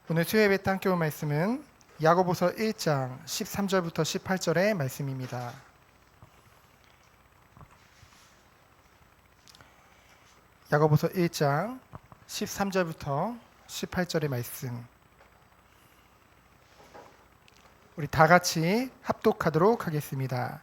오늘 수요예배 때 함께 볼 말씀은 야고보서 1장 13절부터 18절의 말씀입니다. 야고보서 1장 13절부터 18절의 말씀, 우리 다 같이 합독하도록 하겠습니다.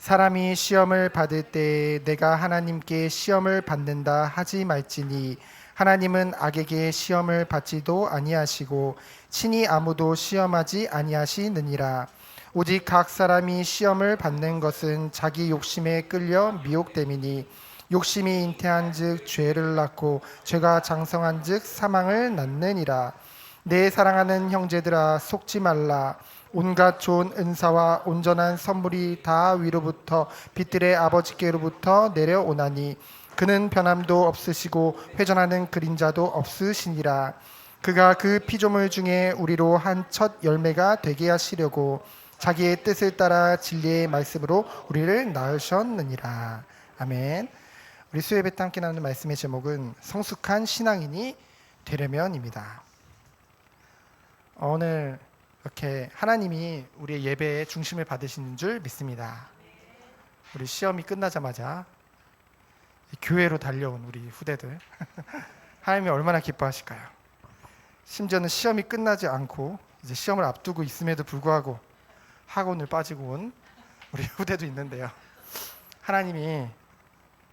사람이 시험을 받을 때 내가 하나님께 시험을 받는다 하지 말지니 하나님은 악에게 시험을 받지도 아니하시고 친히 아무도 시험하지 아니하시느니라. 오직 각 사람이 시험을 받는 것은 자기 욕심에 끌려 미혹됨이니 욕심이 잉태한즉 죄를 낳고 죄가 장성한즉 사망을 낳느니라. 내 사랑하는 형제들아, 속지 말라. 온갖 좋은 은사와 온전한 선물이 다 위로부터 빛들의 아버지께로부터 내려오나니 그는 변함도 없으시고 회전하는 그림자도 없으시니라. 그가 그 피조물 중에 우리로 한 첫 열매가 되게 하시려고 자기의 뜻을 따라 진리의 말씀으로 우리를 낳으셨느니라. 아멘. 우리 수요예배 때 함께 나누는 말씀의 제목은 성숙한 신앙인이 되려면입니다. 오늘 이렇게 하나님이 우리의 예배의 중심을 받으시는 줄 믿습니다. 우리 시험이 끝나자마자 교회로 달려온 우리 후대들 하나님이 얼마나 기뻐하실까요? 심지어는 시험이 끝나지 않고 이제 시험을 앞두고 있음에도 불구하고 학원을 빠지고 온 우리 후대도 있는데요. 하나님이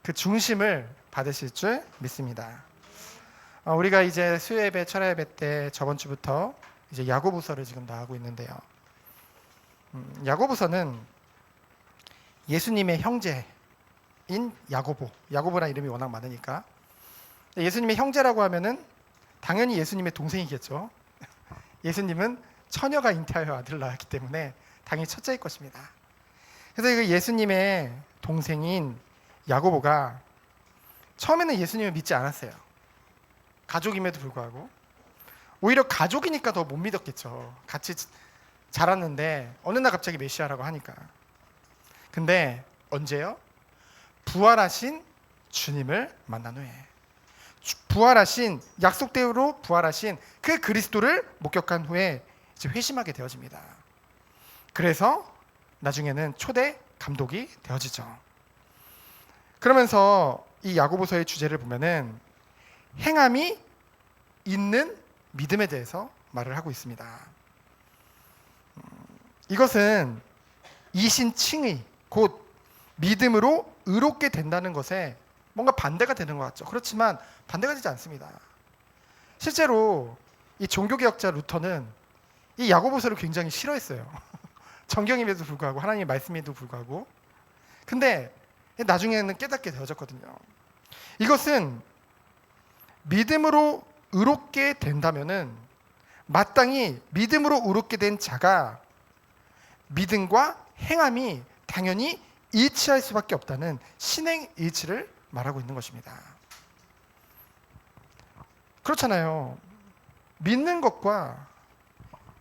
그 중심을 받으실 줄 믿습니다. 우리가 이제 수요예배, 철야예배 때 저번 주부터 이제 야고보서를 지금 나가고 있는데요. 야고보서는 예수님의 형제인 야고보라는 이름이 워낙 많으니까 예수님의 형제라고 하면은 당연히 예수님의 동생이겠죠. 예수님은 처녀가 잉태하여 아들을 낳았기 때문에 당연히 첫째일 것입니다. 그래서 그 예수님의 동생인 야고보가 처음에는 예수님을 믿지 않았어요. 가족임에도 불구하고 오히려 가족이니까 더 못 믿었겠죠. 같이 자랐는데 어느 날 갑자기 메시아라고 하니까. 근데 언제요? 부활하신 주님을 만난 후에, 부활하신, 약속대로 부활하신 그 그리스도를 목격한 후에 이제 회심하게 되어집니다. 그래서 나중에는 초대 감독이 되어지죠. 그러면서 이 야고보서의 주제를 보면은 행함이 있는 믿음에 대해서 말을 하고 있습니다. 이것은 이신칭의, 곧 믿음으로 의롭게 된다는 것에 뭔가 반대가 되는 것 같죠. 그렇지만 반대가 되지 않습니다. 실제로 이 종교개혁자 루터는 이 야고보서를 굉장히 싫어했어요. 정경임에도 불구하고, 하나님의 말씀에도 불구하고. 근데 나중에는 깨닫게 되어졌거든요. 이것은 믿음으로 의롭게 된다면은 마땅히 믿음으로 의롭게 된 자가 믿음과 행함이 당연히 일치할 수밖에 없다는 신행일치를 말하고 있는 것입니다. 그렇잖아요. 믿는 것과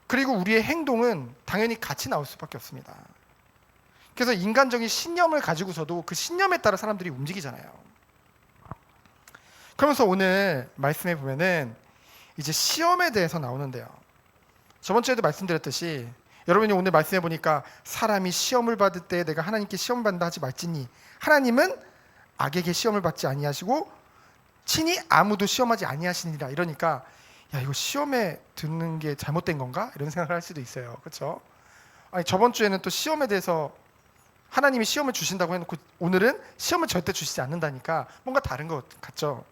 그리고 우리의 행동은 당연히 같이 나올 수밖에 없습니다. 그래서 인간적인 신념을 가지고서도 그 신념에 따라 사람들이 움직이잖아요. 그러면서 오늘 말씀해 보면은 이제 시험에 대해서 나오는데요. 저번 주에도 말씀드렸듯이 여러분이 오늘 말씀해 보니까 사람이 시험을 받을 때 내가 하나님께 시험을 받는다 하지 말지니 하나님은 악에게 시험을 받지 아니하시고 친히 아무도 시험하지 아니하시니라. 이러니까 야, 이거 시험에 듣는 게 잘못된 건가? 이런 생각을 할 수도 있어요. 그렇죠? 아니, 저번 주에는 또 시험에 대해서 하나님이 시험을 주신다고 해놓고 오늘은 시험을 절대 주시지 않는다니까 뭔가 다른 것 같죠?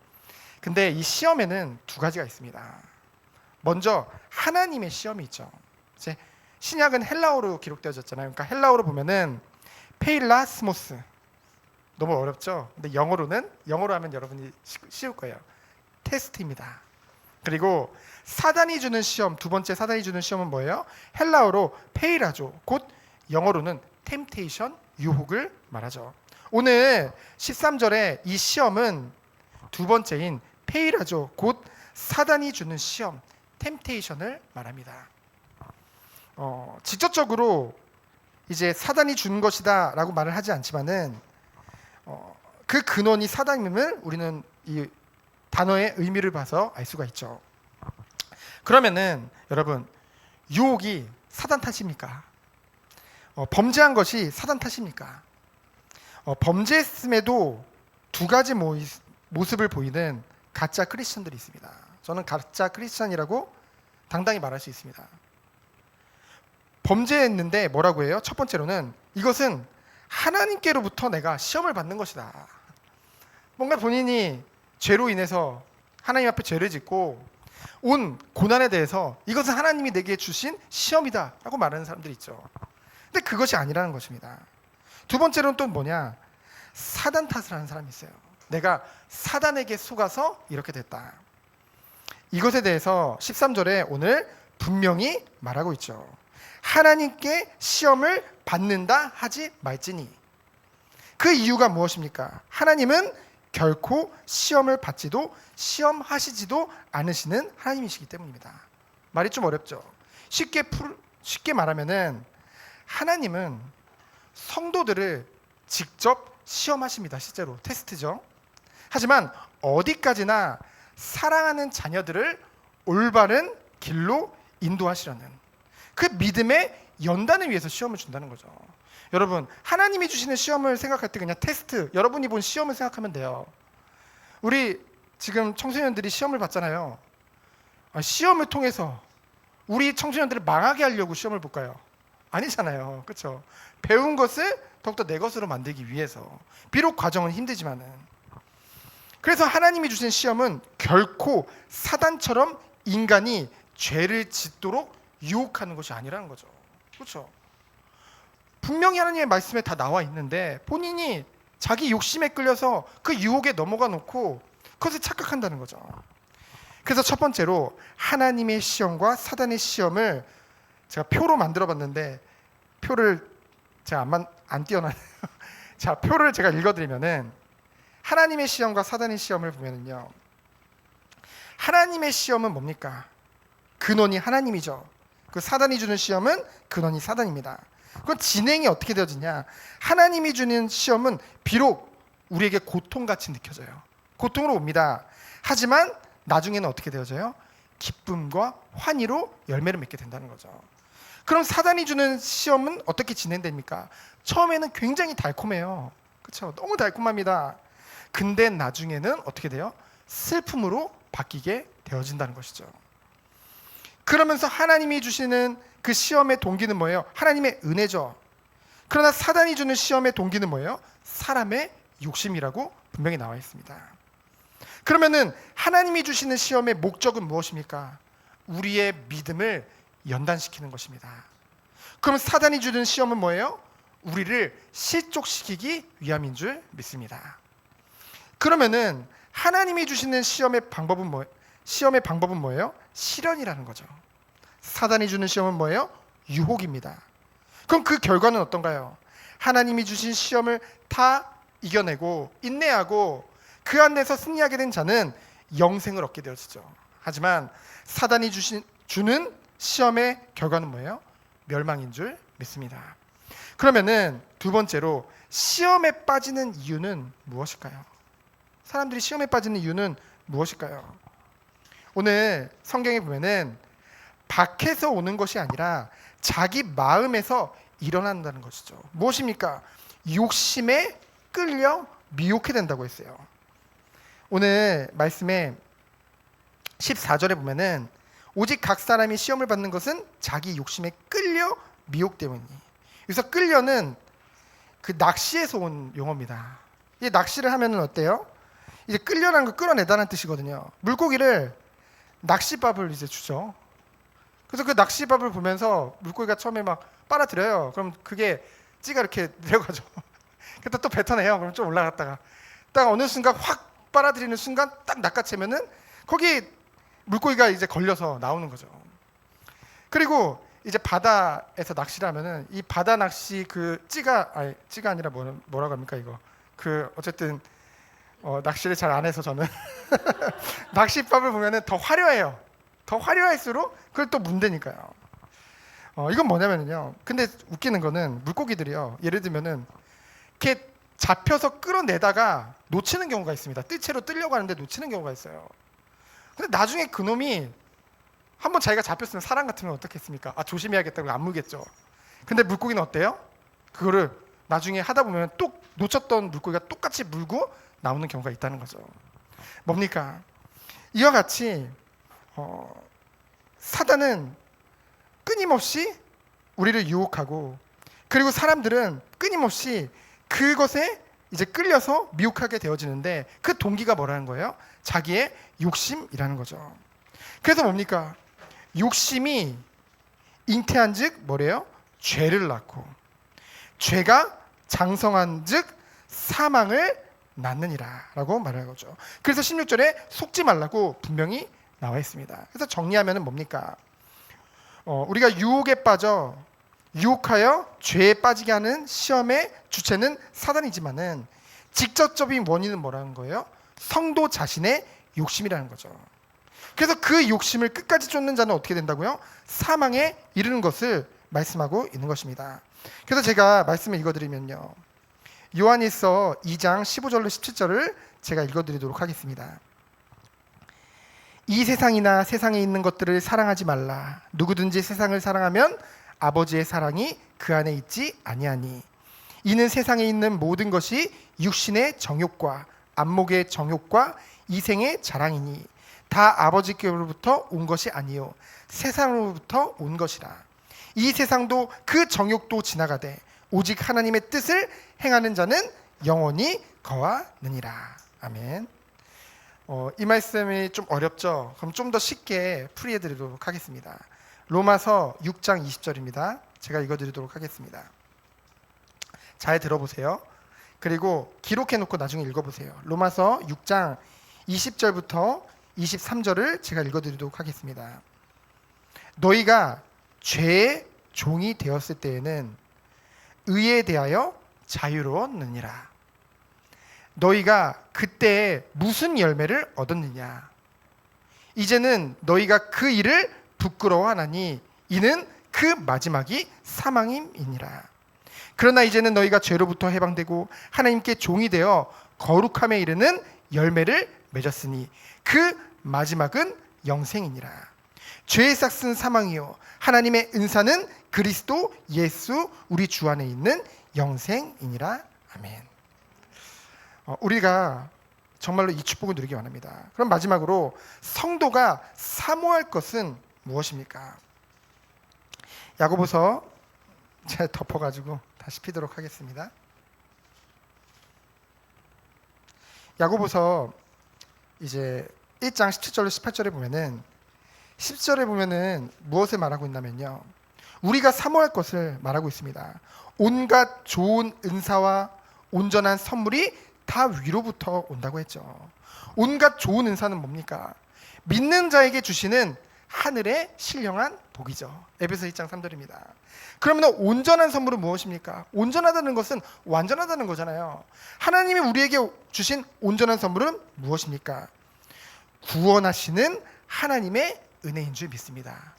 근데 이 시험에는 두 가지가 있습니다. 먼저 하나님의 시험이 있죠. 이제 신약은 헬라어로 기록되어졌잖아요. 그러니까 헬라어로 보면은 페일라스모스, 너무 어렵죠? 근데 영어로 하면 여러분이 쉬울 거예요. 테스트입니다. 그리고 사단이 주는 시험, 두 번째 사단이 주는 시험은 뭐예요? 헬라어로 페이라죠. 곧 영어로는 템테이션, 유혹을 말하죠. 오늘 13절에 이 시험은 두 번째인 페이라죠. 곧 사단이 주는 시험, 템테이션을 말합니다. 직접적으로 이제 사단이 주는 것이다라고 말을 하지 않지만은 그 근원이 사단임을 우리는 이 단어의 의미를 봐서 알 수가 있죠. 그러면은 여러분, 유혹이 사단 탓입니까? 범죄한 것이 사단 탓입니까? 범죄했음에도 두 가지 모습을 보이는 가짜 크리스천들이 있습니다. 저는 가짜 크리스천이라고 당당히 말할 수 있습니다. 범죄했는데 뭐라고 해요? 첫 번째로는 이것은 하나님께로부터 내가 시험을 받는 것이다. 뭔가 본인이 죄로 인해서 하나님 앞에 죄를 짓고 온 고난에 대해서 이것은 하나님이 내게 주신 시험이다 라고 말하는 사람들이 있죠. 근데 그것이 아니라는 것입니다. 두 번째로는 또 뭐냐, 사단 탓을 하는 사람이 있어요. 내가 사단에게 속아서 이렇게 됐다. 이것에 대해서 13절에 오늘 분명히 말하고 있죠. 하나님께 시험을 받는다 하지 말지니. 그 이유가 무엇입니까? 하나님은 결코 시험을 받지도 시험하시지도 않으시는 하나님이시기 때문입니다. 말이 좀 어렵죠. 쉽게 말하면은 하나님은 성도들을 직접 시험하십니다. 실제로 테스트죠. 하지만 어디까지나 사랑하는 자녀들을 올바른 길로 인도하시려는 그 믿음의 연단을 위해서 시험을 준다는 거죠. 여러분, 하나님이 주시는 시험을 생각할 때 그냥 테스트, 여러분이 본 시험을 생각하면 돼요. 우리 지금 청소년들이 시험을 봤잖아요. 시험을 통해서 우리 청소년들을 망하게 하려고 시험을 볼까요? 아니잖아요. 그렇죠? 배운 것을 더욱더 내 것으로 만들기 위해서. 비록 과정은 힘들지만은. 그래서 하나님이 주신 시험은 결코 사단처럼 인간이 죄를 짓도록 유혹하는 것이 아니라는 거죠. 그렇죠? 분명히 하나님의 말씀에 다 나와 있는데 본인이 자기 욕심에 끌려서 그 유혹에 넘어가 놓고 그것을 착각한다는 거죠. 그래서 첫 번째로 하나님의 시험과 사단의 시험을 제가 표로 만들어 봤는데 표를 제가 안 띄어놨네요. 자, 표를 제가 읽어드리면은 하나님의 시험과 사단의 시험을 보면은요, 하나님의 시험은 뭡니까? 근원이 하나님이죠. 그 사단이 주는 시험은 근원이 사단입니다. 그건 진행이 어떻게 되어지냐? 하나님이 주는 시험은 비록 우리에게 고통같이 느껴져요. 고통으로 옵니다. 하지만 나중에는 어떻게 되어져요? 기쁨과 환희로 열매를 맺게 된다는 거죠. 그럼 사단이 주는 시험은 어떻게 진행됩니까? 처음에는 굉장히 달콤해요. 그렇죠? 너무 달콤합니다. 근데 나중에는 어떻게 돼요? 슬픔으로 바뀌게 되어진다는 것이죠. 그러면서 하나님이 주시는 그 시험의 동기는 뭐예요? 하나님의 은혜죠. 그러나 사단이 주는 시험의 동기는 뭐예요? 사람의 욕심이라고 분명히 나와 있습니다. 그러면은 하나님이 주시는 시험의 목적은 무엇입니까? 우리의 믿음을 연단시키는 것입니다. 그럼 사단이 주는 시험은 뭐예요? 우리를 실족시키기 위함인 줄 믿습니다. 그러면은 하나님이 주시는 시험의 방법은 뭐예요? 시련이라는 거죠. 사단이 주는 시험은 뭐예요? 유혹입니다. 그럼 그 결과는 어떤가요? 하나님이 주신 시험을 다 이겨내고 인내하고 그 안에서 승리하게 된 자는 영생을 얻게 되어지죠. 하지만 사단이 주는 시험의 결과는 뭐예요? 멸망인 줄 믿습니다. 그러면은 두 번째로 시험에 빠지는 이유는 무엇일까요? 사람들이 시험에 빠지는 이유는 무엇일까요? 오늘 성경에 보면은 밖에서 오는 것이 아니라 자기 마음에서 일어난다는 것이죠. 무엇입니까? 욕심에 끌려 미혹게 된다고 했어요. 오늘 말씀에 14절에 보면은 오직 각 사람이 시험을 받는 것은 자기 욕심에 끌려 미혹 때문이니. 그래서 끌려는 그 낚시에서 온 용어입니다. 이 낚시를 하면은 어때요? 이제 끌려라는 거 끌어내다는 뜻이거든요. 물고기를 낚시밥을 이제 주죠. 그래서 그 낚시밥을 보면서 물고기가 처음에 막 빨아들여요. 그럼 그게 찌가 이렇게 내려가죠. 그때 또 뱉어내요. 그럼 좀 올라갔다가 딱 어느 순간 확 빨아들이는 순간 딱 낚아채면은 거기 물고기가 이제 걸려서 나오는 거죠. 그리고 이제 바다에서 낚시를 하면은 이 바다 낚시 그 찌가 아니라 뭐라고 합니까 이거? 그 어쨌든 낚시를 잘 안 해서 저는 낚시밥을 보면은 더 화려해요. 더 화려할수록 그걸 또 문대니까요. 이건 뭐냐면요. 근데 웃기는 거는 물고기들이요. 예를 들면은 이렇게 잡혀서 끌어내다가 놓치는 경우가 있습니다. 뜰채로 뜨려고 하는데 놓치는 경우가 있어요. 근데 나중에 그놈이 한번 자기가 잡혔으면 사람 같으면 어떻겠습니까? 조심해야겠다고 안 물겠죠. 근데 물고기는 어때요? 그거를 나중에 하다 보면 또 놓쳤던 물고기가 똑같이 물고 나오는 경우가 있다는 거죠. 뭡니까? 이와 같이 사단은 끊임없이 우리를 유혹하고, 그리고 사람들은 끊임없이 그것에 이제 끌려서 미혹하게 되어지는데, 그 동기가 뭐라는 거예요? 자기의 욕심이라는 거죠. 그래서 뭡니까? 욕심이 잉태한 즉 뭐래요? 죄를 낳고, 죄가 장성한 즉 사망을 낳느니라 라고 말하는 거죠. 그래서 16절에 속지 말라고 분명히 나와 있습니다. 그래서 정리하면 뭡니까? 우리가 유혹에 빠져 유혹하여 죄에 빠지게 하는 시험의 주체는 사단이지만은 직접적인 원인은 뭐라는 거예요? 성도 자신의 욕심이라는 거죠. 그래서 그 욕심을 끝까지 쫓는 자는 어떻게 된다고요? 사망에 이르는 것을 말씀하고 있는 것입니다. 그래서 제가 말씀을 읽어드리면요, 요한일서 2장 15절로 17절을 제가 읽어드리도록 하겠습니다. 이 세상이나 세상에 있는 것들을 사랑하지 말라. 누구든지 세상을 사랑하면 아버지의 사랑이 그 안에 있지 아니하니, 이는 세상에 있는 모든 것이 육신의 정욕과 안목의 정욕과 이생의 자랑이니 다 아버지께로부터 온 것이 아니요 세상으로부터 온 것이라. 이 세상도 그 정욕도 지나가되 오직 하나님의 뜻을 행하는 자는 영원히 거하느니라. 아멘. 이 말씀이 좀 어렵죠? 그럼 좀 더 쉽게 풀이해드리도록 하겠습니다. 로마서 6장 20절입니다. 제가 읽어드리도록 하겠습니다. 잘 들어보세요. 그리고 기록해놓고 나중에 읽어보세요. 로마서 6장 20절부터 23절을 제가 읽어드리도록 하겠습니다. 너희가 죄의 종이 되었을 때에는 의에 대하여 자유로웠느니라. 너희가 그때 무슨 열매를 얻었느냐? 이제는 너희가 그 일을 부끄러워하나니 이는 그 마지막이 사망임이니라. 그러나 이제는 너희가 죄로부터 해방되고 하나님께 종이 되어 거룩함에 이르는 열매를 맺었으니 그 마지막은 영생이니라. 죄의 삭은 사망이요 하나님의 은사는 그리스도 예수 우리 주 안에 있는 영생이니라. 아멘. 우리가 정말로 이 축복을 누리기 원합니다. 그럼 마지막으로 성도가 사모할 것은 무엇입니까? 야고보서 제가 덮어가지고 다시 피도록 하겠습니다. 야고보서 이제 1장 17절로 18절에 보면은 10절에 보면은 무엇을 말하고 있냐면요, 우리가 사모할 것을 말하고 있습니다. 온갖 좋은 은사와 온전한 선물이 다 위로부터 온다고 했죠. 온갖 좋은 은사는 뭡니까? 믿는 자에게 주시는 하늘의 신령한 복이죠. 에베소 1장 3절입니다. 그러면 온전한 선물은 무엇입니까? 온전하다는 것은 완전하다는 거잖아요. 하나님이 우리에게 주신 온전한 선물은 무엇입니까? 구원하시는 하나님의 은혜인 줄 믿습니다.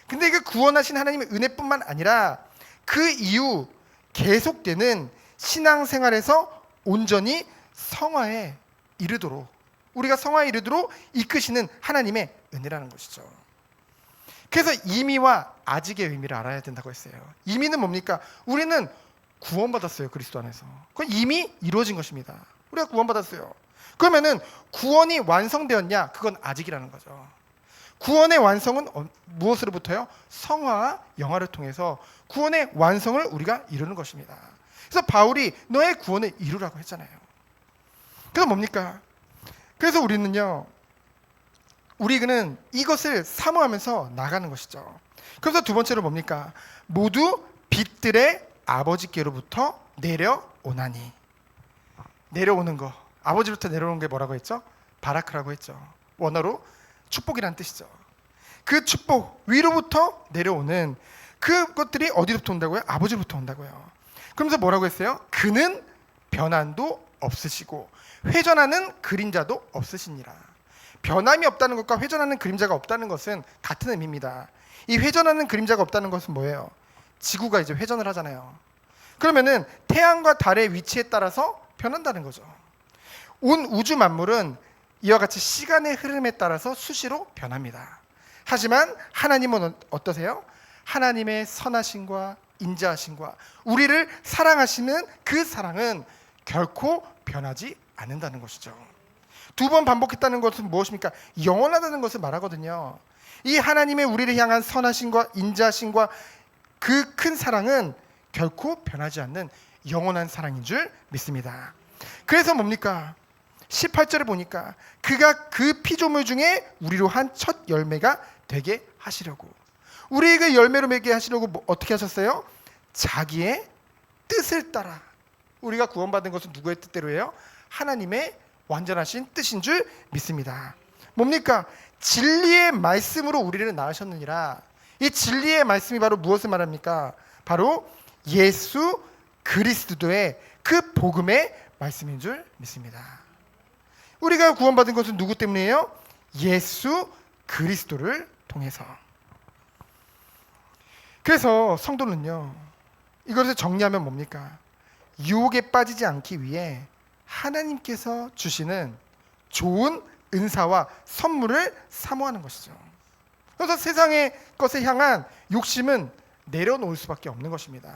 근데 그 구원하신 하나님의 은혜뿐만 아니라 그 이후 계속되는 신앙생활에서 온전히 성화에 이르도록, 우리가 성화에 이르도록 이끄시는 하나님의 은혜라는 것이죠. 그래서 이미와 아직의 의미를 알아야 된다고 했어요. 이미는 뭡니까? 우리는 구원받았어요. 그리스도 안에서. 그건 이미 이루어진 것입니다. 우리가 구원받았어요. 그러면은 구원이 완성되었냐? 그건 아직이라는 거죠. 구원의 완성은 무엇으로부터요? 성화와 영화를 통해서 구원의 완성을 우리가 이루는 것입니다. 그래서 바울이 너의 구원을 이루라고 했잖아요. 그래서 뭡니까? 그래서 우리는 이것을 사모하면서 나가는 것이죠. 그래서 두 번째로 뭡니까? 모두 빛들의 아버지께로부터 내려오나니. 내려오는 거, 아버지로부터 내려오는 게 뭐라고 했죠? 바라크라고 했죠. 원어로 축복이라는 뜻이죠. 그 축복, 위로부터 내려오는 그것들이 어디로부터 온다고요? 아버지로부터 온다고요. 그러면서 뭐라고 했어요? 그는 변함도 없으시고 회전하는 그림자도 없으시니라. 변함이 없다는 것과 회전하는 그림자가 없다는 것은 같은 의미입니다. 이 회전하는 그림자가 없다는 것은 뭐예요? 지구가 이제 회전을 하잖아요. 그러면은 태양과 달의 위치에 따라서 변한다는 거죠. 온 우주 만물은 이와 같이 시간의 흐름에 따라서 수시로 변합니다. 하지만 하나님은 어떠세요? 하나님의 선하심과 인자하심과 우리를 사랑하시는 그 사랑은 결코 변하지 않는다는 것이죠. 두 번 반복했다는 것은 무엇입니까? 영원하다는 것을 말하거든요. 이 하나님의 우리를 향한 선하심과 인자하심과 그 큰 사랑은 결코 변하지 않는 영원한 사랑인 줄 믿습니다. 그래서 뭡니까? 18절을 보니까 그가 그 피조물 중에 우리로 한 첫 열매가 되게 하시려고, 우리에게 열매로 맺게 하시려고 어떻게 하셨어요? 자기의 뜻을 따라. 우리가 구원받은 것은 누구의 뜻대로예요? 하나님의 완전하신 뜻인 줄 믿습니다. 뭡니까? 진리의 말씀으로 우리를 낳으셨느니라. 이 진리의 말씀이 바로 무엇을 말합니까? 바로 예수 그리스도의 그 복음의 말씀인 줄 믿습니다. 우리가 구원받은 것은 누구 때문이에요? 예수 그리스도를 통해서. 그래서 성도는요, 이것을 정리하면 뭡니까? 유혹에 빠지지 않기 위해 하나님께서 주시는 좋은 은사와 선물을 사모하는 것이죠. 그래서 세상의 것에 향한 욕심은 내려놓을 수밖에 없는 것입니다.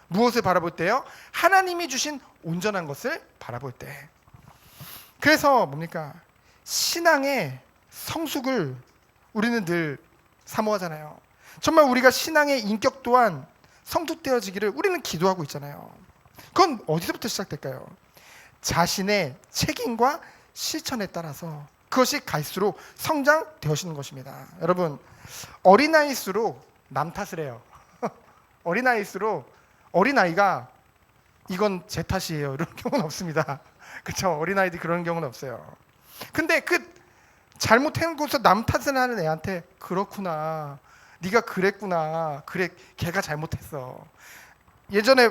무엇을 바라볼 때요? 하나님이 주신 온전한 것을 바라볼 때. 그래서 뭡니까? 신앙의 성숙을 우리는 늘 사모하잖아요. 정말 우리가 신앙의 인격 또한 성숙되어지기를 우리는 기도하고 있잖아요. 그건 어디서부터 시작될까요? 자신의 책임과 실천에 따라서 그것이 갈수록 성장되어지는 것입니다. 여러분, 어린아이일수록 남 탓을 해요. 어린아이가 이건 제 탓이에요 이런 경우는 없습니다. 그렇죠? 어린아이들이 그런 경우는 없어요. 근데 그 잘못한 곳에서 남 탓을 하는 애한테 그렇구나, 네가 그랬구나, 그래 걔가 잘못했어. 예전에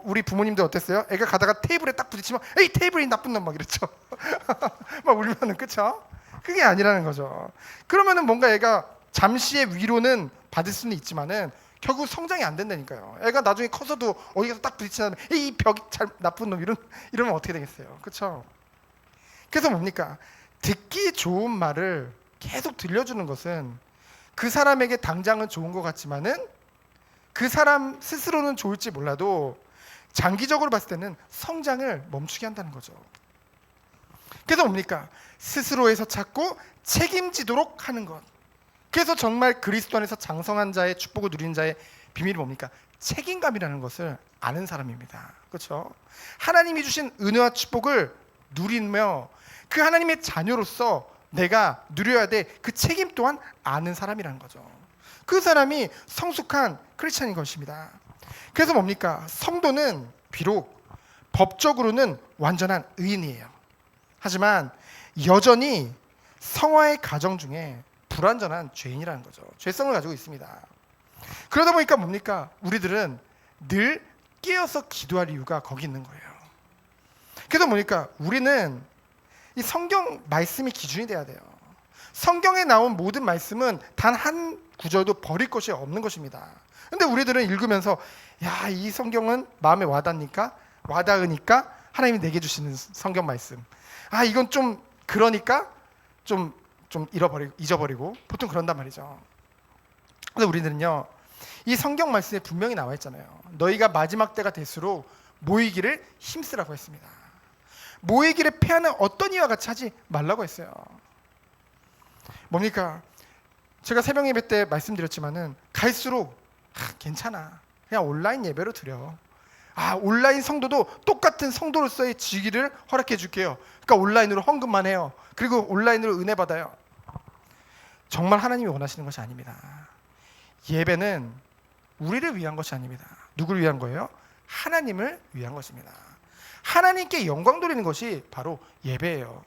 우리 부모님들 어땠어요? 애가 가다가 테이블에 딱 부딪히면 에이 테이블이 나쁜 놈 막 이랬죠. 막 울면은, 그쵸? 그게 아니라는 거죠. 그러면은 뭔가 애가 잠시의 위로는 받을 수는 있지만은 결국 성장이 안 된다니까요. 애가 나중에 커서도 어디 가서 딱 부딪히면 이 벽이 잘 나쁜 놈 이러면 어떻게 되겠어요? 그렇죠? 그래서 뭡니까? 듣기 좋은 말을 계속 들려주는 것은 그 사람에게 당장은 좋은 것 같지만은 그 사람 스스로는 좋을지 몰라도 장기적으로 봤을 때는 성장을 멈추게 한다는 거죠. 그래서 뭡니까? 스스로에서 찾고 책임지도록 하는 것. 그래서 정말 그리스도 안에서 장성한 자의 축복을 누리는 자의 비밀이 뭡니까? 책임감이라는 것을 아는 사람입니다. 그렇죠? 하나님이 주신 은혜와 축복을 누리며 그 하나님의 자녀로서 내가 누려야 될 그 책임 또한 아는 사람이라는 거죠. 그 사람이 성숙한 크리스찬인 것입니다. 그래서 뭡니까? 성도는 비록 법적으로는 완전한 의인이에요. 하지만 여전히 성화의 가정 중에 불완전한 죄인이라는 거죠. 죄성을 가지고 있습니다. 그러다 보니까 뭡니까? 우리들은 늘 깨어서 기도할 이유가 거기 있는 거예요. 그래서 뭡니까? 우리는 이 성경 말씀이 기준이 돼야 돼요. 성경에 나온 모든 말씀은 단 한 구절도 버릴 것이 없는 것입니다. 근데 우리들은 읽으면서 야, 이 성경은 마음에 와닿으니까 하나님이 내게 주시는 성경 말씀. 아, 이건 좀 그러니까 좀 잊어버리고 보통 그런단 말이죠. 근데 우리들은요, 이 성경 말씀에 분명히 나와 있잖아요. 너희가 마지막 때가 될수록 모이기를 힘쓰라고 했습니다. 모이기를 패하는 어떤 이와 같이 하지 말라고 했어요. 뭡니까? 제가 새벽 예배 때 말씀드렸지만은 갈수록 괜찮아, 그냥 온라인 예배로 드려. 온라인 성도도 똑같은 성도로서의 직위를 허락해 줄게요. 그러니까 온라인으로 헌금만 해요. 그리고 온라인으로 은혜 받아요. 정말 하나님이 원하시는 것이 아닙니다. 예배는 우리를 위한 것이 아닙니다. 누구를 위한 거예요? 하나님을 위한 것입니다. 하나님께 영광 돌리는 것이 바로 예배예요.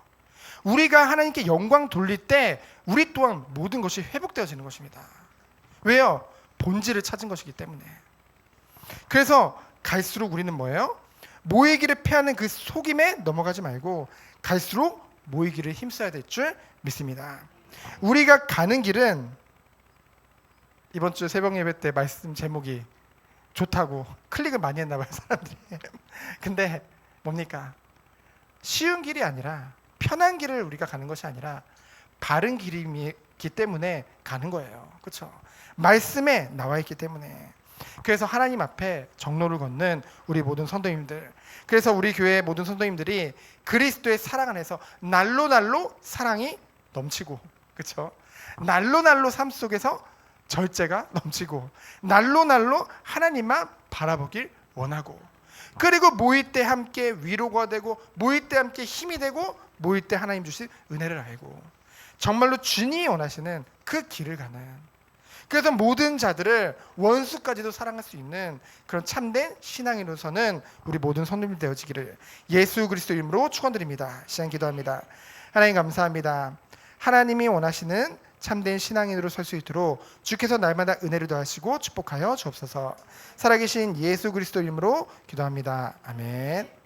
우리가 하나님께 영광 돌릴 때 우리 또한 모든 것이 회복되어지는 것입니다. 왜요? 본질을 찾은 것이기 때문에. 그래서 갈수록 우리는 뭐예요? 모이기를 패하는 그 속임에 넘어가지 말고 갈수록 모이기를 힘써야 될 줄 믿습니다. 우리가 가는 길은, 이번 주 새벽 예배 때 말씀 제목이 좋다고 클릭을 많이 했나 봐요, 사람들이. 근데 뭡니까? 쉬운 길이 아니라, 편한 길을 우리가 가는 것이 아니라 바른 있기 때문에 가는 거예요. 그렇죠? 말씀에 나와 있기 때문에. 그래서 하나님 앞에 정로를 걷는 우리 모든 성도님들, 그래서 우리 교회 모든 성도님들이 그리스도의 사랑 안에서 날로 날로 사랑이 넘치고, 그렇죠? 날로 날로 삶 속에서 절제가 넘치고, 날로 날로 하나님만 바라보길 원하고, 그리고 모일 때 함께 위로가 되고, 모일 때 함께 힘이 되고, 모일 때 하나님 주신 은혜를 알고, 정말로 주님이 원하시는 그 길을 가는, 그래서 모든 자들을 원수까지도 사랑할 수 있는 그런 참된 신앙인으로서는 우리 모든 성도님이 되어지기를 예수 그리스도 이름으로 축원드립니다. 시간 기도합니다. 하나님 감사합니다. 하나님이 원하시는 참된 신앙인으로 설 수 있도록 주께서 날마다 은혜를 더하시고 축복하여 주옵소서. 살아계신 예수 그리스도 이름으로 기도합니다. 아멘.